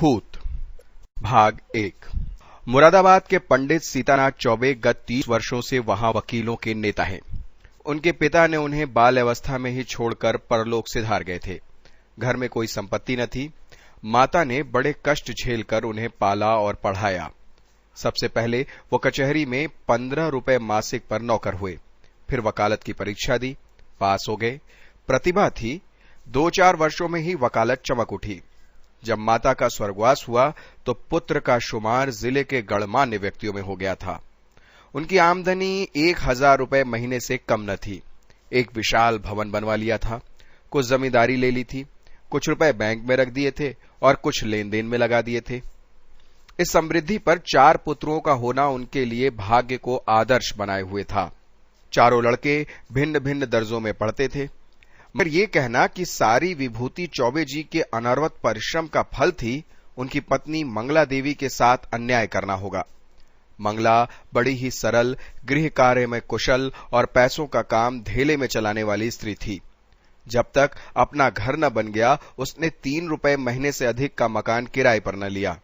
भूत भाग 1। मुरादाबाद के पंडित सीतानाथ चौबे गत 30 वर्षों से वहां वकीलों के नेता हैं। उनके पिता ने उन्हें बाल अवस्था में ही छोड़कर परलोक सिधार गए थे। घर में कोई संपत्ति न थी। माता ने बड़े कष्ट झेलकर उन्हें पाला और पढ़ाया। सबसे पहले वो कचहरी में 15 रुपए मासिक पर नौकर हुए। फिर वकालत की परीक्षा दी, पास हो गए। प्रतिभा थी। 2-4 वर्षों में ही वकालत चमक उठी। जब माता का स्वर्गवास हुआ तो पुत्र का शुमार जिले के गणमान्य व्यक्तियों में हो गया था। उनकी आमदनी 1000 रुपए महीने से कम न थी। एक विशाल भवन बनवा लिया था, कुछ जमींदारी ले ली थी, कुछ रुपए बैंक में रख दिए थे और कुछ लेन देन में लगा दिए थे। इस समृद्धि पर 4 पुत्रों का होना उनके लिए भाग्य को आदर्श बनाए हुए था। चारों लड़के भिन्न भिन्न दर्जों में पढ़ते थे। मगर ये कहना कि सारी विभूति चौबे जी के अनवरत परिश्रम का फल थी, उनकी पत्नी मंगला देवी के साथ अन्याय करना होगा। मंगला बड़ी ही सरल, गृह कार्य में कुशल और पैसों का काम धेले में चलाने वाली स्त्री थी। जब तक अपना घर न बन गया, उसने 3 रुपए महीने से अधिक का मकान किराए पर न लिया।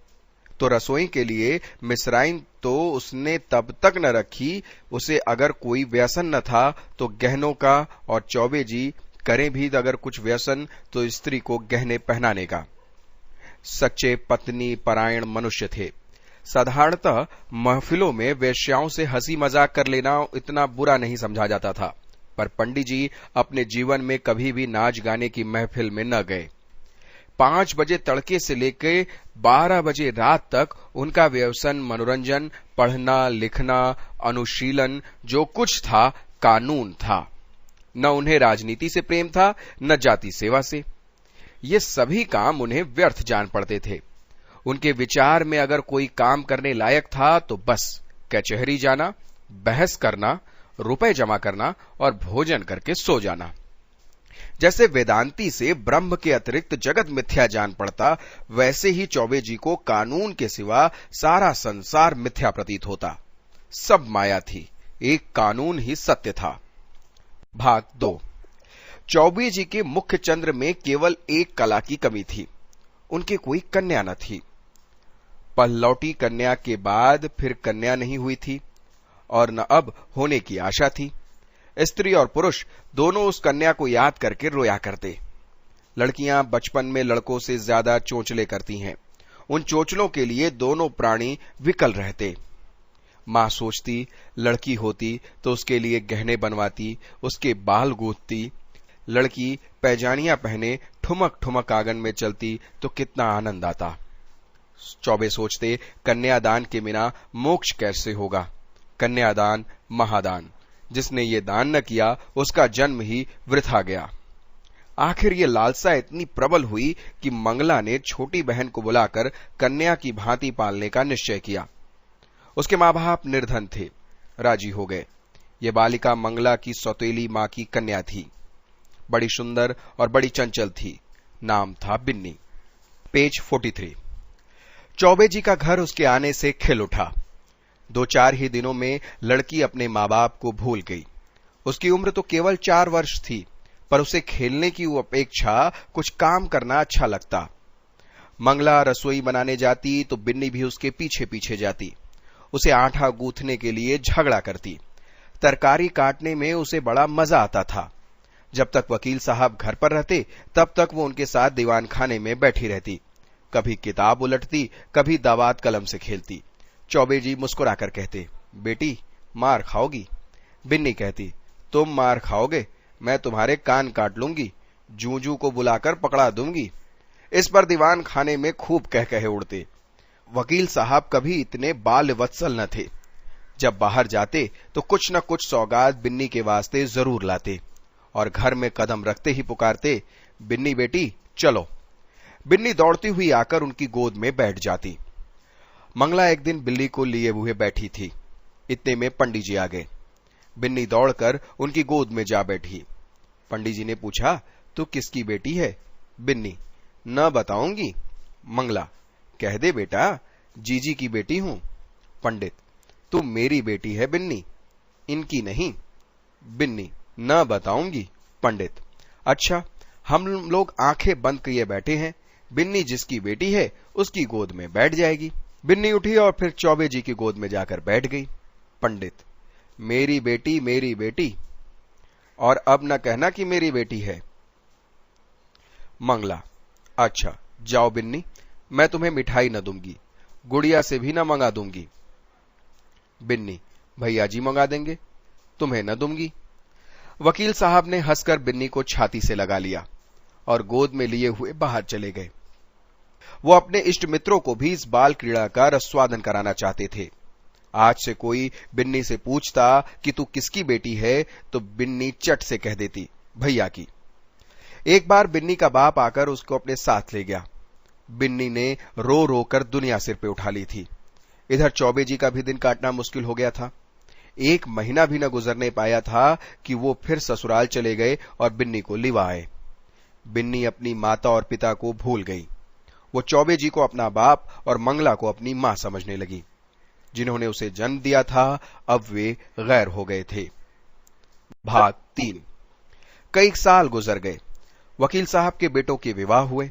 तो रसोई के लिए मिसराइन तो उसने तब तक न रखी। उसे अगर कोई व्यसन न था तो गहनों का, और चौबे जी करें भी अगर कुछ व्यसन तो स्त्री को गहने पहनाने का। सच्चे पत्नी परायण मनुष्य थे। साधारणतः महफिलों में वेश्याओं से हंसी मजाक कर लेना इतना बुरा नहीं समझा जाता था, पर पंडित जी अपने जीवन में कभी भी नाच गाने की महफिल में न गए। 5 बजे तड़के से लेकर 12 बजे रात तक उनका व्यसन मनोरंजन, पढ़ना लिखना, अनुशीलन, जो कुछ था कानून था। न उन्हें राजनीति से प्रेम था, न जाति सेवा से। ये सभी काम उन्हें व्यर्थ जान पड़ते थे। उनके विचार में अगर कोई काम करने लायक था तो बस कचहरी जाना, बहस करना, रुपए जमा करना और भोजन करके सो जाना। जैसे वेदांती से ब्रह्म के अतिरिक्त जगत मिथ्या जान पड़ता, वैसे ही चौबे जी को कानून के सिवा सारा संसार मिथ्या प्रतीत होता। सब माया थी, एक कानून ही सत्य था। भाग 2। चौबे जी के मुख्य चंद्र में केवल एक कला की कमी थी, उनके कोई कन्या न थी। पहलौटी कन्या के बाद फिर कन्या नहीं हुई थी और न अब होने की आशा थी। स्त्री और पुरुष दोनों उस कन्या को याद करके रोया करते। लड़कियां बचपन में लड़कों से ज्यादा चोंचले करती हैं। उन चोंचलों के लिए दोनों प्राणी विकल रहते। मां सोचती लड़की होती तो उसके लिए गहने बनवाती, उसके बाल गूंथती। लड़की पैजानियां पहने ठुमक ठुमक आंगन में चलती तो कितना आनंद आता। चौबे सोचते कन्यादान के बिना मोक्ष कैसे होगा। कन्यादान महादान, जिसने ये दान न किया उसका जन्म ही वृथा गया। आखिर ये लालसा इतनी प्रबल हुई कि मंगला ने छोटी बहन को बुलाकर कन्या की भांति पालने का निश्चय किया। उसके मां बाप निर्धन थे, राजी हो गए। ये बालिका मंगला की सौतेली मां की कन्या थी। बड़ी सुंदर और बड़ी चंचल थी। नाम था बिन्नी। पेज 43। चौबे जी का घर उसके आने से खिल उठा। 2-4 ही दिनों में लड़की अपने मां बाप को भूल गई। उसकी उम्र तो केवल 4 वर्ष थी, पर उसे खेलने की अपेक्षा कुछ काम करना अच्छा लगता। मंगला रसोई बनाने जाती तो बिन्नी भी उसके पीछे पीछे जाती। उसे आटा गूंथने के लिए झगड़ा करती। तरकारी काटने में उसे बड़ा मजा आता था। जब तक वकील साहब घर पर रहते तब तक वो उनके साथ दीवान खाने में बैठी रहती। कभी किताब उलटती, कभी दावात कलम से खेलती। चौबे जी मुस्कुराकर कहते, बेटी मार खाओगी। बिन्नी कहती, तुम मार खाओगे, मैं तुम्हारे कान काट लूंगी, जूजू को बुलाकर पकड़ा दूंगी। इस पर दीवान खाने में खूब कह कहे उड़ते। वकील साहब कभी इतने बाल वत्सल न थे। जब बाहर जाते तो कुछ न कुछ सौगात बिन्नी के वास्ते जरूर लाते और घर में कदम रखते ही पुकारते, बिन्नी बेटी चलो। बिन्नी दौड़ती हुई आकर उनकी गोद में बैठ जाती। मंगला एक दिन बिल्ली को लिए हुए बैठी थी। इतने में पंडित जी आ गए। बिन्नी दौड़कर उनकी गोद में जा बैठी। पंडित जी ने पूछा, तू किसकी बेटी है? बिन्नी, न बताऊंगी। मंगला, कह दे बेटा, जीजी की बेटी हूं। पंडित, तू मेरी बेटी है बिन्नी, इनकी नहीं। बिन्नी, न बताऊंगी। पंडित, अच्छा, हम लोग आंखें बंद किए बैठे हैं, बिन्नी जिसकी बेटी है उसकी गोद में बैठ जाएगी। बिन्नी उठी और फिर चौबे जी की गोद में जाकर बैठ गई। पंडित, मेरी बेटी मेरी बेटी, और अब न कहना कि मेरी बेटी है। मंगला, अच्छा जाओ बिन्नी, मैं तुम्हें मिठाई न दूंगी, गुड़िया से भी न मंगा दूंगी। बिन्नी, भैया जी मंगा देंगे, तुम्हें न दूंगी। वकील साहब ने हंसकर बिन्नी को छाती से लगा लिया और गोद में लिए हुए बाहर चले गए। वो अपने इष्ट मित्रों को भी इस बाल क्रीड़ा का रसवादन कराना चाहते थे। आज से कोई बिन्नी से पूछता कि तू किसकी बेटी है, तो बिन्नी चट से कह देती, भैया की। एक बार बिन्नी का बाप आकर उसको अपने साथ ले गया। बिन्नी ने रो रो कर दुनिया सिर पे उठा ली थी। इधर चौबे जी का भी दिन काटना मुश्किल हो गया था। 1 महीना भी न गुजरने पाया था कि वो फिर ससुराल चले गए और बिन्नी को लिवा आए। बिन्नी अपनी माता और पिता को भूल गई। वो चौबे जी को अपना बाप और मंगला को अपनी मां समझने लगी। जिन्होंने उसे जन्म दिया था अब वे गैर हो गए थे। भाग 3। कई साल गुजर गए। वकील साहब के बेटों के विवाह हुए।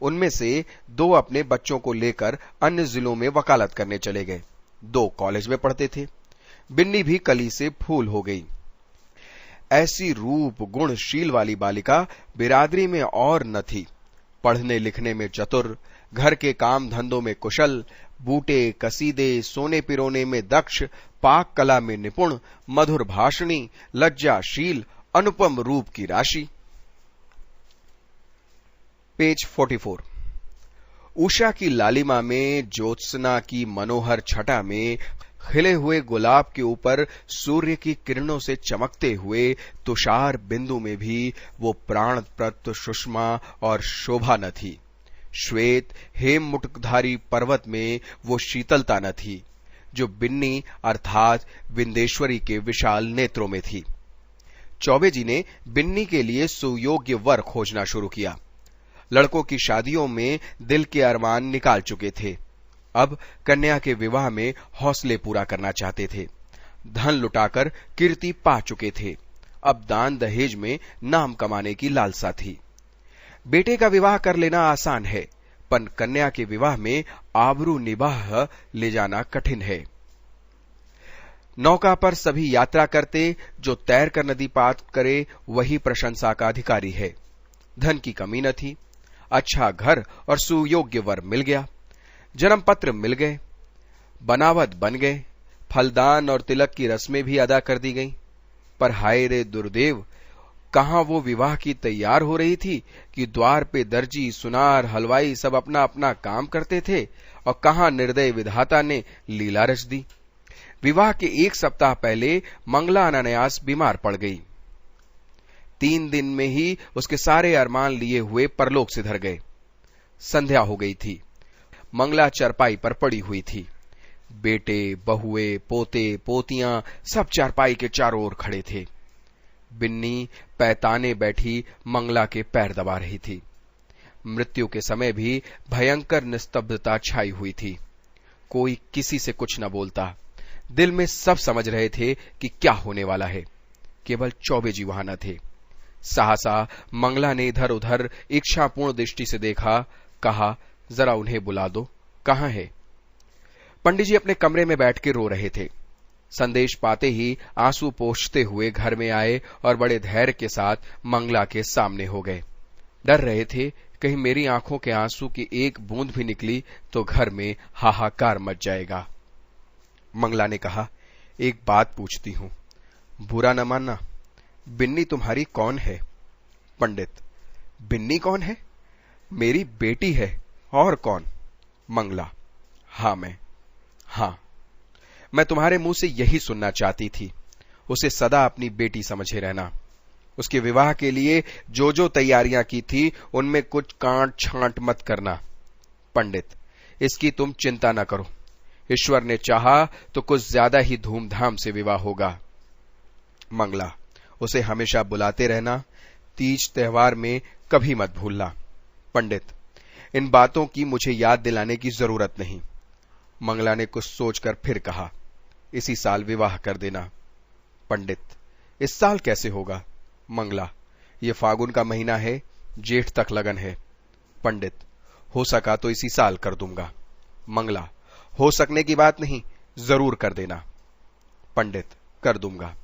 उनमें से 2 अपने बच्चों को लेकर अन्य जिलों में वकालत करने चले गए। 2 कॉलेज में पढ़ते थे। बिन्नी भी कली से फूल हो गई। ऐसी रूप गुणशील वाली बालिका बिरादरी में और न थी। पढ़ने लिखने में चतुर, घर के काम धंधों में कुशल, बूटे कसीदे सोने पिरोने में दक्ष, पाक कला में निपुण, मधुर भाषणी, लज्जाशील, अनुपम रूप की राशि। पेज 44। उषा की लालिमा में, ज्योत्सना की मनोहर छटा में, खिले हुए गुलाब के ऊपर सूर्य की किरणों से चमकते हुए तुषार बिंदु में भी वो प्राणप्रद सुषमा और शोभा न थी। श्वेत हेम मुटधारी पर्वत में वो शीतलता न थी जो बिन्नी अर्थात विंदेश्वरी के विशाल नेत्रों में थी। चौबे जी ने बिन्नी के लिए सुयोग्य वर खोजना शुरू किया। लड़कों की शादियों में दिल के अरमान निकाल चुके थे। अब कन्या के विवाह में हौसले पूरा करना चाहते थे। धन लुटाकर कीर्ति पा चुके थे। अब दान दहेज में नाम कमाने की लालसा थी। बेटे का विवाह कर लेना आसान है, पर कन्या के विवाह में आबरू निबाह ले जाना कठिन है। नौका पर सभी यात्रा करते, जो तैर कर नदी पार करे वही प्रशंसा का अधिकारी है। धन की कमी न थी। अच्छा घर और सुयोग्य वर मिल गया। जन्म पत्र मिल गए, बनावट बन गए, फलदान और तिलक की रस्में भी अदा कर दी गईं। पर हाय रे दुर्देव, कहां वो विवाह की तैयार हो रही थी कि द्वार पे दर्जी, सुनार, हलवाई सब अपना अपना काम करते थे, और कहां निर्दय विधाता ने लीला रच दी। विवाह के 1 सप्ताह पहले मंगला अनायास बीमार पड़ गई। 3 दिन में ही उसके सारे अरमान लिए हुए परलोक सिधर गए। संध्या हो गई थी। मंगला चरपाई पर पड़ी हुई थी। बेटे, बहुए, पोते, पोतियां सब चारपाई के चारों ओर खड़े थे। बिन्नी पैताने बैठी मंगला के पैर दबा रही थी। मृत्यु के समय भी भयंकर निस्तब्धता छाई हुई थी। कोई किसी से कुछ न बोलता। दिल में सब समझ रहे थे कि क्या होने वाला है। केवल चौबे जी वहां न थे। सहसा मंगला ने इधर उधर इच्छापूर्ण दृष्टि से देखा। कहा, जरा उन्हें बुला दो, कहां है? पंडित जी अपने कमरे में बैठ के रो रहे थे। संदेश पाते ही आंसू पोंछते हुए घर में आए और बड़े धैर्य के साथ मंगला के सामने हो गए। डर रहे थे कहीं मेरी आंखों के आंसू की एक बूंद भी निकली तो घर में हाहाकार मच जाएगा। मंगला ने कहा, एक बात पूछती हूं, बुरा न मानना, बिन्नी तुम्हारी कौन है? पंडित, बिन्नी कौन है? मेरी बेटी है, और कौन? मंगला, हां मैं। हां, मैं तुम्हारे मुंह से यही सुनना चाहती थी। उसे सदा अपनी बेटी समझे रहना। उसके विवाह के लिए जो जो तैयारियां की थी उनमें कुछ कांट छांट मत करना। पंडित, इसकी तुम चिंता न करो। ईश्वर ने चाहा तो कुछ ज्यादा ही धूमधाम से विवाह होगा। मंगला, उसे हमेशा बुलाते रहना। तीज त्योहार में कभी मत भूलना। पंडित, इन बातों की मुझे याद दिलाने की जरूरत नहीं। मंगला ने कुछ सोचकर फिर कहा, इसी साल विवाह कर देना। पंडित, इस साल कैसे होगा? मंगला, ये फागुन का महीना है, जेठ तक लगन है। पंडित, हो सका तो इसी साल कर दूंगा। मंगला, हो सकने की बात नहीं, जरूर कर देना। पंडित, कर दूंगा।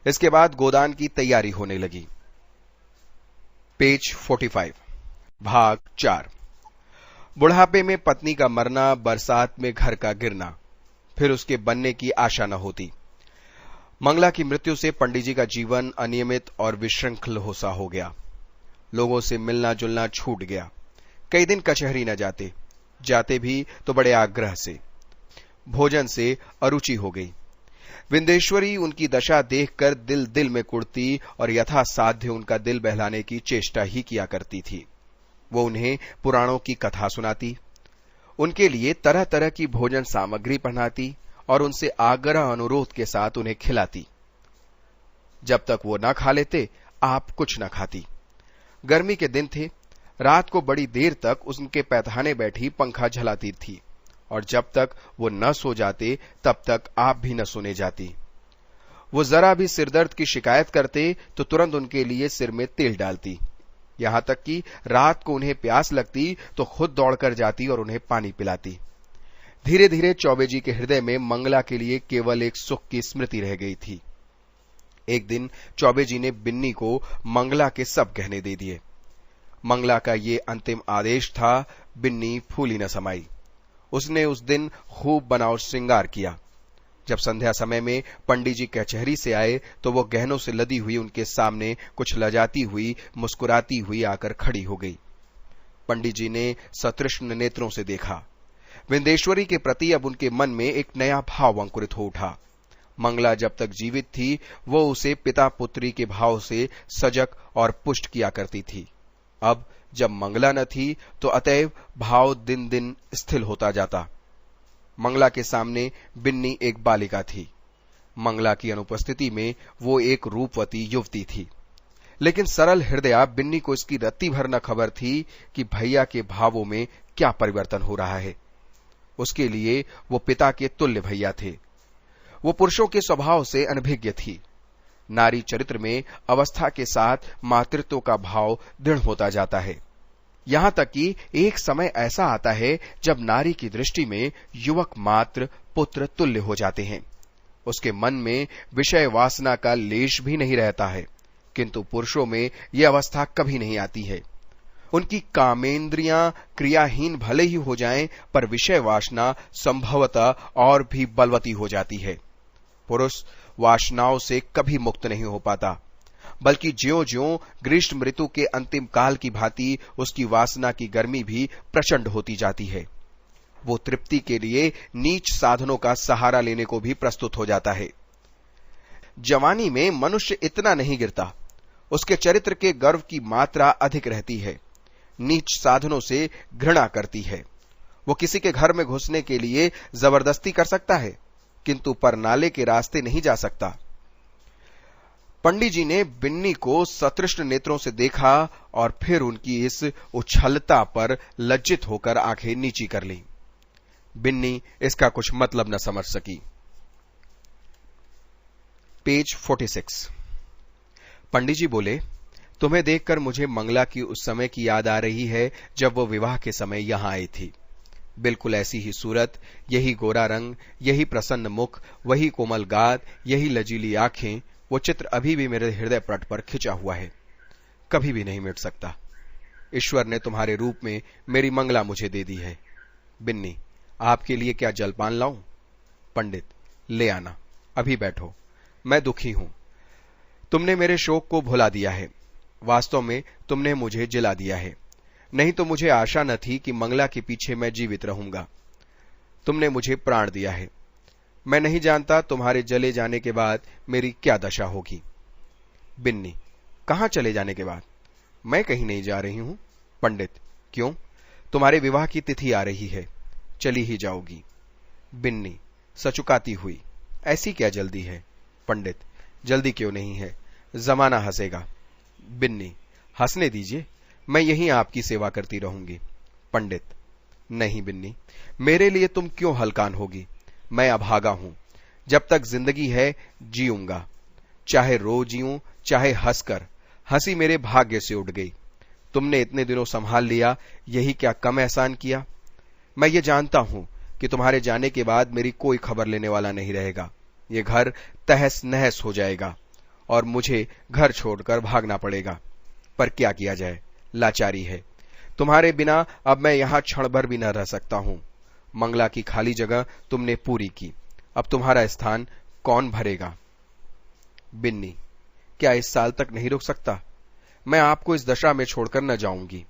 इसके बाद गोदान की तैयारी होने लगी। पेज 45, भाग 4। बुढ़ापे में पत्नी का मरना, बरसात में घर का गिरना, फिर उसके बनने की आशा न होती। मंगला की मृत्यु से पंडित जी का जीवन अनियमित और विशृंखल सा हो गया। लोगों से मिलना जुलना छूट गया। कई दिन कचहरी न जाते भी तो बड़े आग्रह से। भोजन से अरुचि हो गई। विंदेश्वरी उनकी दशा देखकर दिल दिल में कुड़ती और यथासाध्य उनका दिल बहलाने की चेष्टा ही किया करती थी। वो उन्हें पुराणों की कथा सुनाती, उनके लिए तरह तरह की भोजन सामग्री पहनाती और उनसे आग्रह अनुरोध के साथ उन्हें खिलाती। जब तक वो न खा लेते, आप कुछ न खाती। गर्मी के दिन थे। रात को बड़ी देर तक उनके पैठाने बैठी पंखा झलाती थी और जब तक वो न सो जाते तब तक आप भी न सोने जाती। वो जरा भी सिरदर्द की शिकायत करते तो तुरंत उनके लिए सिर में तेल डालती। यहां तक कि रात को उन्हें प्यास लगती तो खुद दौड़कर जाती और उन्हें पानी पिलाती। धीरे धीरे चौबे जी के हृदय में मंगला के लिए केवल एक सुख की स्मृति रह गई थी। एक दिन चौबे जी ने बिन्नी को मंगला के सब गहने दे दिए। मंगला का ये अंतिम आदेश था। बिन्नी फूली न समाई। उसने उस दिन खूब बनावट श्रृंगार किया। जब संध्या समय में पंडित जी कचहरी से आए तो वो गहनों से लदी हुई उनके सामने कुछ लजाती हुई, मुस्कुराती हुई आकर खड़ी हो गई। पंडित जी ने सतृष्ण नेत्रों से देखा। विंदेश्वरी के प्रति अब उनके मन में एक नया भाव अंकुरित हो उठा। मंगला जब तक जीवित थी वो उसे पिता पुत्री के भाव से सजग और पुष्ट किया करती थी। अब जब मंगला न थी तो अतएव भाव दिन दिन स्थिर होता जाता। मंगला के सामने बिन्नी एक बालिका थी। मंगला की अनुपस्थिति में वो एक रूपवती युवती थी। लेकिन सरल हृदया बिन्नी को इसकी रत्ती भर न खबर थी कि भैया के भावों में क्या परिवर्तन हो रहा है। उसके लिए वो पिता के तुल्य भैया थे। वो पुरुषों के स्वभाव से अनभिज्ञ थी। नारी चरित्र में अवस्था के साथ मातृत्व का भाव दृढ़ होता जाता है। यहां तक कि एक समय ऐसा आता है जब नारी की दृष्टि में युवक मात्र पुत्र तुल्य हो जाते हैं। उसके मन में विषय वासना का लेश भी नहीं रहता है, किंतु पुरुषों में यह अवस्था कभी नहीं आती है। उनकी कामेंद्रियां क्रियाहीन भले ही हो जाएं, पर विषय वासना संभवतः और भी बलवती हो जाती है। पुरुष वासनाओं से कभी मुक्त नहीं हो पाता, बल्कि ज्यों-ज्यों ग्रीष्म ऋतु के अंतिम काल की भांति उसकी वासना की गर्मी भी प्रचंड होती जाती है। वो तृप्ति के लिए नीच साधनों का सहारा लेने को भी प्रस्तुत हो जाता है। जवानी में मनुष्य इतना नहीं गिरता, उसके चरित्र के गर्व की मात्रा अधिक रहती है। नीच साधनों से घृणा करती है। वो किसी के घर में घुसने के लिए जबरदस्ती कर सकता है, किंतु परनाले के रास्ते नहीं जा सकता। पंडित जी ने बिन्नी को सतृष्ण नेत्रों से देखा और फिर उनकी इस उछलता पर लज्जित होकर आंखें नीची कर ली। बिन्नी इसका कुछ मतलब न समझ सकी। पेज 46। पंडित जी बोले, तुम्हें देखकर मुझे मंगला की उस समय की याद आ रही है जब वो विवाह के समय यहां आई थी। बिल्कुल ऐसी ही सूरत, यही गोरा रंग, यही प्रसन्न मुख, वही कोमल गात, यही लजीली आंखें, वो चित्र अभी भी मेरे हृदय पट पर खिंचा हुआ है, कभी भी नहीं मिट सकता। ईश्वर ने तुम्हारे रूप में मेरी मंगला मुझे दे दी है। बिन्नी, आपके लिए क्या जलपान लाऊं? पंडित, ले आना, अभी बैठो, मैं दुखी हूं। तुमने मेरे शोक को भुला दिया है। वास्तव में तुमने मुझे जिला दिया है, नहीं तो मुझे आशा न थी कि मंगला के पीछे मैं जीवित रहूंगा। तुमने मुझे प्राण दिया है। मैं नहीं जानता तुम्हारे जले जाने के बाद मेरी क्या दशा होगी। बिन्नी, कहां चले जाने के बाद? मैं कहीं नहीं जा रही हूं। पंडित, क्यों? तुम्हारे विवाह की तिथि आ रही है, चली ही जाओगी। बिन्नी सचुकाती हुई, ऐसी क्या जल्दी है? पंडित, जल्दी क्यों नहीं है, जमाना हंसेगा। बिन्नी, हंसने दीजिए, मैं यहीं आपकी सेवा करती रहूंगी। पंडित, नहीं बिन्नी, मेरे लिए तुम क्यों हलकान होगी? मैं अभागा हूं, जब तक जिंदगी है जीऊंगा, चाहे रो जीऊं चाहे हंसकर। हंसी मेरे भाग्य से उठ गई। तुमने इतने दिनों संभाल लिया, यही क्या कम एहसान किया? मैं ये जानता हूं कि तुम्हारे जाने के बाद मेरी कोई खबर लेने वाला नहीं रहेगा। ये घर तहस नहस हो जाएगा और मुझे घर छोड़कर भागना पड़ेगा। पर क्या किया जाए, लाचारी है। तुम्हारे बिना अब मैं यहां क्षण भर भी न रह सकता हूं। मंगला की खाली जगह तुमने पूरी की, अब तुम्हारा स्थान कौन भरेगा? बिन्नी, क्या इस साल तक नहीं रुक सकता? मैं आपको इस दशा में छोड़कर न जाऊंगी।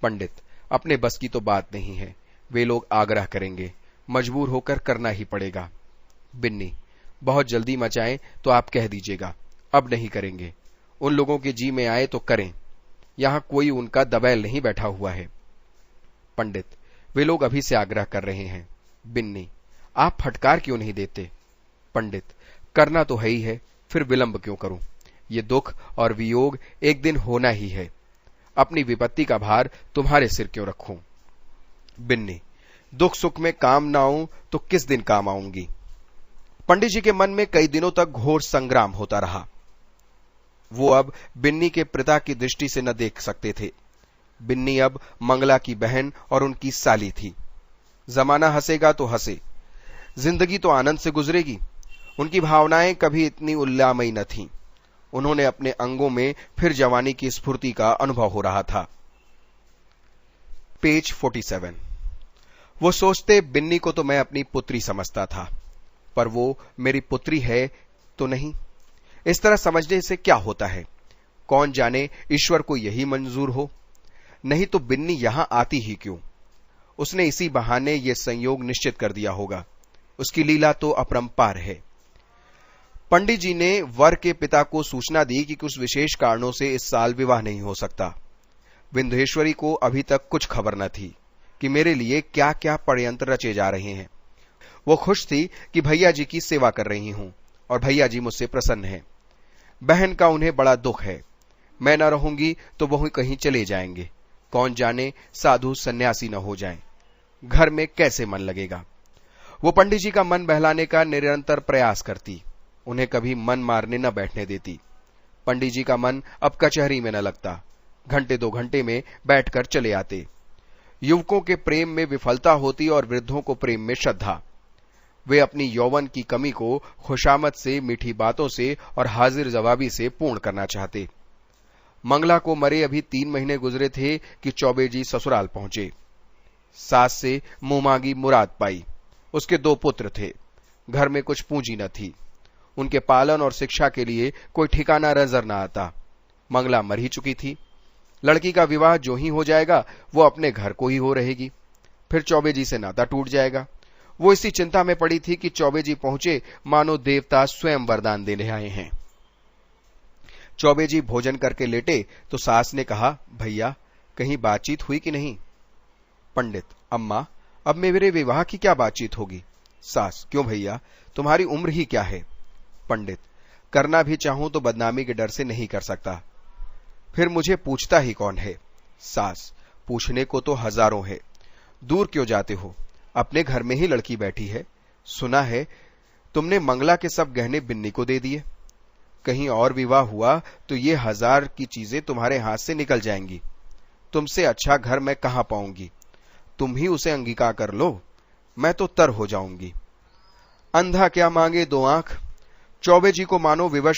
पंडित, अपने बस की तो बात नहीं है, वे लोग आग्रह करेंगे, मजबूर होकर करना ही पड़ेगा। बिन्नी, बहुत जल्दी मचाएं तो आप कह दीजिएगा, अब नहीं करेंगे। उन लोगों के जी में आए तो करें, यहां कोई उनका दबैल नहीं बैठा हुआ है। पंडित, वे लोग अभी से आग्रह कर रहे हैं। बिन्नी, आप फटकार क्यों नहीं देते? पंडित, करना तो है ही है, फिर विलंब क्यों करूं? ये दुख और वियोग एक दिन होना ही है। अपनी विपत्ति का भार तुम्हारे सिर क्यों रखूं? बिन्नी, दुख सुख में काम ना आऊं तो किस दिन काम आऊंगी? पंडित जी के मन में कई दिनों तक घोर संग्राम होता रहा। वो अब बिन्नी के पिता की दृष्टि से न देख सकते थे। बिन्नी अब मंगला की बहन और उनकी साली थी। जमाना हंसेगा तो हंसे, जिंदगी तो आनंद से गुजरेगी। उनकी भावनाएं कभी इतनी उल्लामयी न थीं। उन्होंने अपने अंगों में फिर जवानी की स्फूर्ति का अनुभव हो रहा था। पेज 47। वो सोचते, बिन्नी को तो मैं अपनी पुत्री समझता था, पर वो मेरी पुत्री है तो नहीं। इस तरह समझने से क्या होता है? कौन जाने ईश्वर को यही मंजूर हो। नहीं तो बिन्नी यहां आती ही क्यों? उसने इसी बहाने ये संयोग निश्चित कर दिया होगा। उसकी लीला तो अपरंपार है। पंडित जी ने वर के पिता को सूचना दी कि कुछ विशेष कारणों से इस साल विवाह नहीं हो सकता। विंध्येश्वरी को अभी तक कुछ खबर न थी कि मेरे लिए क्या क्या षड्यंत्र रचे जा रहे हैं। वो खुश थी कि भैया जी की सेवा कर रही हूं और भैया जी मुझसे प्रसन्न हैं। बहन का उन्हें बड़ा दुख है। मैं न रहूंगी तो वह कहीं चले जाएंगे। कौन जाने साधु सन्यासी न हो जाएं। घर में कैसे मन लगेगा? वो पंडित जी का मन बहलाने का निरंतर प्रयास करती, उन्हें कभी मन मारने न बैठने देती। पंडित जी का मन अब कचहरी में न लगता। घंटे 2 घंटे में बैठकर चले आते। युवकों के प्रेम में विफलता होती और वृद्धों को प्रेम में श्रद्धा। वे अपनी यौवन की कमी को खुशामद से, मीठी बातों से और हाजिर जवाबी से पूर्ण करना चाहते। मंगला को मरे अभी 3 महीने गुजरे थे कि चौबे जी ससुराल पहुंचे। सास से मुंह मांगी मुराद पाई। उसके 2 पुत्र थे। घर में कुछ पूंजी न थी। उनके पालन और शिक्षा के लिए कोई ठिकाना नजर न आता। मंगला मर ही चुकी थी। लड़की का विवाह जो ही हो जाएगा वो अपने घर को ही हो रहेगी। फिर चौबे जी से नाता टूट जाएगा। वो इसी चिंता में पड़ी थी कि चौबे जी पहुंचे मानो देवता स्वयं वरदान देने आए हैं। चौबे जी भोजन करके लेटे तो सास ने कहा, भैया कहीं बातचीत हुई कि नहीं? पंडित, अम्मा, अब मेरे विवाह की क्या बातचीत होगी? सास, क्यों भैया, तुम्हारी उम्र ही क्या है? पंडित, करना भी चाहूं तो बदनामी के डर से नहीं कर सकता। फिर मुझे पूछता ही कौन है? सास, पूछने को तो हजारों है। दूर क्यों जाते हो? अपने घर में ही लड़की बैठी है। सुना है तुमने मंगला के सब गहने बिन्नी को दे दिए। कहीं और विवाह हुआ तो ये 1000 की चीजें तुम्हारे हाथ से निकल जाएंगी। तुमसे अच्छा घर मैं कहां पाऊंगी? तुम ही उसे अंगीकार कर लो, मैं तो तर हो जाऊंगी। अंधा क्या मांगे 2 आंख। चौबे जी को मानो विवश